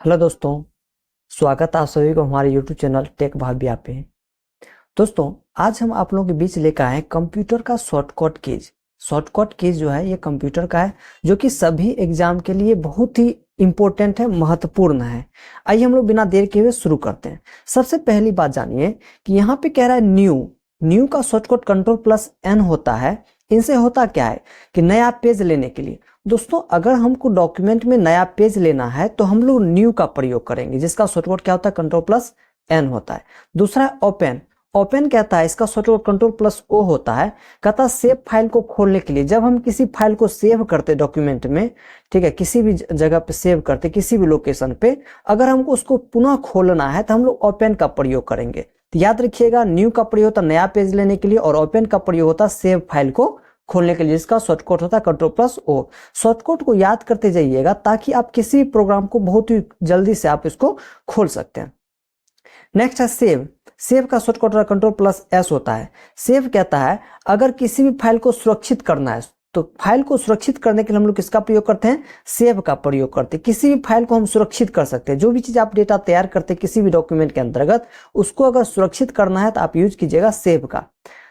Hello दोस्तों, स्वागत है आप सभी को हमारे यूट्यूब चैनल टेक भाव्या पे। दोस्तों, आज हम आप लोगों के बीच लेकर आए हैं कंप्यूटर का शॉर्टकट कीज। शॉर्टकट कीज जो है ये कंप्यूटर का है जो कि सभी एग्जाम के लिए बहुत ही इंपॉर्टेंट है, महत्वपूर्ण है। आइए हम लोग बिना देर के हुए शुरू करते हैं। सबसे पहली बात जानिए कि यहाँ पे कह रहा है न्यू का शॉर्टकट कंट्रोल+N होता है। इनसे होता क्या है कि नया पेज लेने के लिए दोस्तों, अगर हमको डॉक्यूमेंट में नया पेज लेना है तो हम लोग न्यू का प्रयोग करेंगे, जिसका शॉर्टकट क्या होता है, कंट्रोल+N होता है। दूसरा है ओपन कहता है, इसका शॉर्टकट कंट्रोल+O होता है। कहता है सेव फाइल को खोलने के लिए, जब हम किसी फाइल को सेव करते डॉक्यूमेंट में, ठीक है, किसी भी जगह पे सेव करते, किसी भी लोकेशन पे, अगर हमको उसको पुनः खोलना है तो हम लोग ओपन का प्रयोग करेंगे। तो याद रखिएगा, न्यू का प्रयोग होता है नया पेज लेने के लिए और ओपन का प्रयोग होता है सेव फाइल को खोलने के लिए, जिसका शॉर्टकट होता है कंट्रोल+O। शॉर्टकट को याद करते जाइएगा ताकि आप किसी भी प्रोग्राम को बहुत ही जल्दी से आप इसको खोल सकते हैं। नेक्स्ट है सेव का शॉर्टकट कंट्रोल+S होता है। सेव कहता है अगर किसी भी फाइल को सुरक्षित करना है तो फाइल को सुरक्षित करने के लिए हम लोग किसका प्रयोग करते हैं, सेव का प्रयोग करते हैं। किसी भी फाइल को हम सुरक्षित कर सकते हैं, जो भी चीज आप डेटा तैयार करते हैं किसी भी डॉक्यूमेंट के अंतर्गत, उसको अगर सुरक्षित करना है तो आप यूज कीजिएगा सेव का।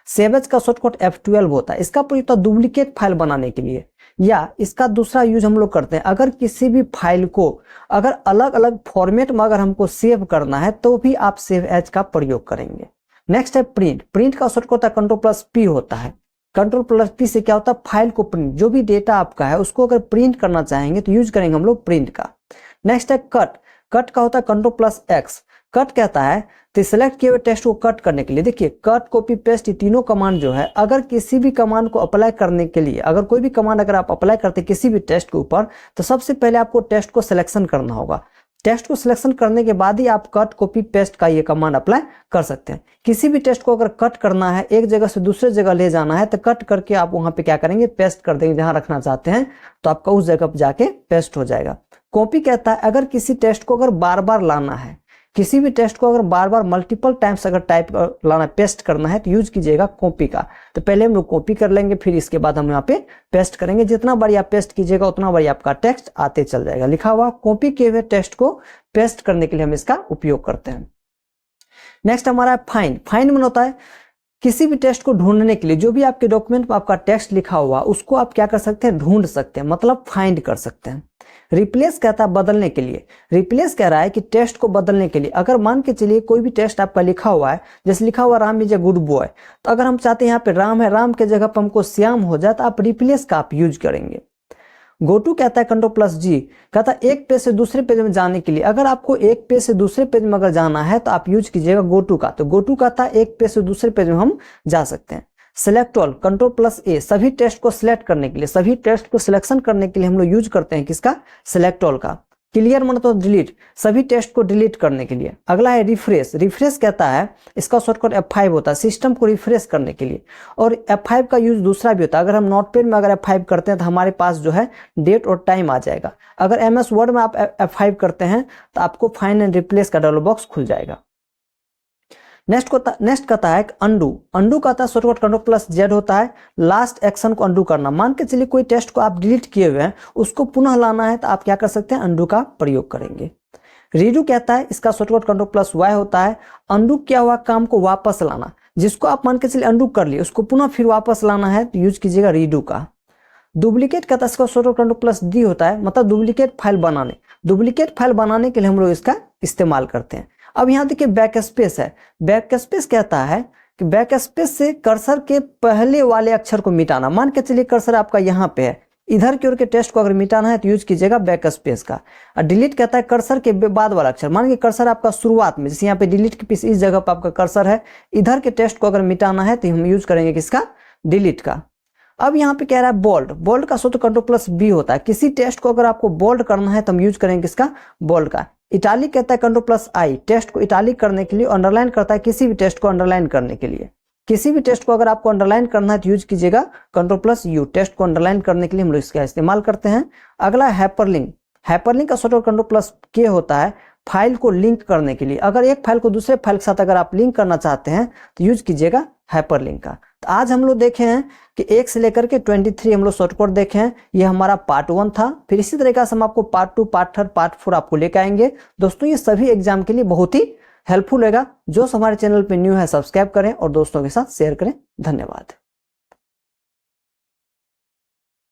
सेवेज का शॉर्टकट F12 होता है। इसका प्रयोग होता है डुप्लीकेट फाइल बनाने के लिए, या इसका दूसरा यूज हम लोग करते हैं अगर किसी भी फाइल को अगर अलग अलग फॉर्मेट में अगर हमको सेव करना है तो भी आप सेव एज का प्रयोग करेंगे। नेक्स्ट है प्रिंट का शॉर्टकट होता है कंट्रोल+P होता है। कंट्रोल+P से क्या होता है, फाइल को प्रिंट, जो भी डेटा आपका है उसको अगर प्रिंट करना चाहेंगे तो यूज करेंगे हम लोग प्रिंट का। नेक्स्ट है कट का होता है कंट्रोल+X। कट कहता है तो सिलेक्ट किए हुए टेक्स्ट को कट करने के लिए, देखिए कट, कॉपी, पेस्ट, ये तीनों कमांड जो है, अगर किसी भी कमांड को अप्लाई करने के लिए, अगर कोई भी कमांड अगर आप अप्लाई करते हैं किसी भी टेक्स्ट के ऊपर, तो सबसे पहले आपको टेक्स्ट को सिलेक्शन करना होगा। टेक्स्ट को सिलेक्शन करने के बाद ही आप कट, कॉपी, पेस्ट का ये कमांड अप्लाई कर सकते हैं। किसी भी टेक्स्ट को अगर कट करना है, एक जगह से दूसरे जगह ले जाना है, तो कट करके आप वहां पे क्या करेंगे, पेस्ट कर देंगे। जहां रखना चाहते हैं तो आपका उस जगह पर जाके पेस्ट हो जाएगा। कॉपी कहता है अगर किसी टेक्स्ट को अगर बार बार लाना है, किसी भी टेक्स्ट को अगर बार बार मल्टीपल टाइम्स अगर टाइप लाना, पेस्ट करना है, तो यूज कीजिएगा कॉपी का। तो पहले हम लोग कॉपी कर लेंगे, फिर इसके बाद हम यहाँ पे पेस्ट करेंगे। जितना बार आप पेस्ट कीजिएगा उतना बार आपका टेक्स्ट आते चल जाएगा। लिखा हुआ कॉपी किए हुए टेक्स्ट को पेस्ट करने के लिए हम इसका उपयोग करते हैं। नेक्स्ट हमारा है फाइंड में होता है किसी भी टेक्स्ट को ढूंढने के लिए, जो भी आपके डॉक्यूमेंट में आपका टेक्स्ट लिखा हुआ उसको आप क्या कर सकते हैं, ढूंढ सकते हैं, मतलब फाइंड कर सकते हैं। रिप्लेस कहता है बदलने के लिए। रिप्लेस कह रहा है कि टेक्स्ट को बदलने के लिए, अगर मान के चलिए कोई भी टेक्स्ट आपका लिखा हुआ है, जैसे लिखा हुआ Ram is a good boy, तो अगर हम चाहते हैं यहाँ पे राम है, राम के जगह पर हमको श्याम हो जाए, तो आप रिप्लेस का आप यूज करेंगे। गो टू कहता है कंट्रोल+G, कहता है एक पेज से दूसरे पेज में जाने के लिए, अगर आपको एक पेज से दूसरे पेज में अगर जाना है तो आप यूज कीजिएगा गो टू का। तो गो टू कहता है एक पेज से दूसरे पेज में हम जा सकते हैं। सेलेक्ट ऑल कंट्रोल+A, सभी टेक्स्ट को सिलेक्ट करने के लिए, सभी टेक्स्ट को सिलेक्शन करने के लिए हम लोग यूज करते हैं किसका, सेलेक्ट ऑल का। क्लियर मतलब डिलीट, सभी टेक्स्ट को डिलीट करने के लिए। अगला है रिफ्रेश कहता है, इसका शॉर्टकट F5 होता है, सिस्टम को रिफ्रेश करने के लिए। और F5 का यूज दूसरा भी होता है, अगर हम नोटपैड में अगर F5 करते हैं तो हमारे पास जो है डेट और टाइम आ जाएगा। अगर MS वर्ड में आप F5 करते हैं तो आपको फाइंड एंड रिप्लेस का डायलॉग बॉक्स खुल जाएगा। नेक्स्ट कहता है अंडू कहता है शॉर्टकट कंट्रोल+Z होता है, लास्ट एक्शन को अंडू करना। मान के चलिए कोई टेक्स्ट को आप डिलीट किए हुए हैं, उसको पुनः लाना है तो आप क्या कर सकते हैं, अंडू का प्रयोग करेंगे। रीडू कहता है, इसका शॉर्टकट कंट्रोल+Y होता है, अंडू किया हुआ काम को वापस लाना। जिसको आप मान के चलिए अंडू कर लिए, उसको पुनः फिर वापस लाना है तो यूज कीजिएगा रीडू का। डुप्लीकेट कहता है, इसका शॉर्टकट कंट्रोल+D होता है, मतलब डुप्लीकेट फाइल बनाने। डुप्लीकेट फाइल बनाने के लिए हम लोग इसका इस्तेमाल करते हैं। अब यहाँ देखिए बैकस्पेस है। बैकस्पेस कहता है कि बैकस्पेस से कर्सर के पहले वाले अक्षर को मिटाना। मान के चलिए कर्सर आपका यहाँ पे है, इधर की ओर के टेक्स्ट को अगर मिटाना है तो यूज कीजिएगा बैकस्पेस का। और डिलीट कहता है कर्सर के बाद वाला अक्षर। मान के कर्सर आपका शुरुआत में, जैसे यहाँ पे डिलीट के पीछे इस जगह पर आपका कर्सर है, इधर के टेक्स्ट को अगर मिटाना है तो हम यूज करेंगे किसका, डिलीट का। अब यहाँ पे कह रहा है बोल्ड का शॉर्टकट कंट्रोल+B होता है। किसी टेक्स्ट को अगर आपको बोल्ड करना है तो हम यूज करेंगे किसका, बोल्ड का। इटालिक कहता है कंट्रोल+I, टेक्स्ट को इटालिक करने के लिए। अंडरलाइन करता है किसी भी टेक्स्ट को अंडरलाइन करने के लिए। किसी भी टेक्स्ट को अगर आपको अंडरलाइन करना है तो यूज कीजिएगा कंट्रोल+U, टेक्स्ट को अंडरलाइन करने के लिए हम लोग इसका इस्तेमाल करते हैं। अगला हाइपरलिंक का शॉर्टकट कंट्रोल+K होता है, फाइल को लिंक करने के लिए, अगर एक फाइल को दूसरे फाइल के साथ अगर आप लिंक करना चाहते हैं तो यूज कीजिएगा हाइपरलिंक का। तो आज हम लोग देखे हैं कि 1 से लेकर के 23 हम लोग शॉर्टकट देखे हैं। ये हमारा पार्ट 1 था। फिर इसी तरीके से हम आपको पार्ट 2, पार्ट 3, पार्ट 4 आपको लेकर आएंगे। दोस्तों ये सभी एग्जाम के लिए बहुत ही हेल्पफुल रहेगा। जो हमारे चैनल पे न्यू है सब्सक्राइब करें और दोस्तों के साथ शेयर करें। धन्यवाद।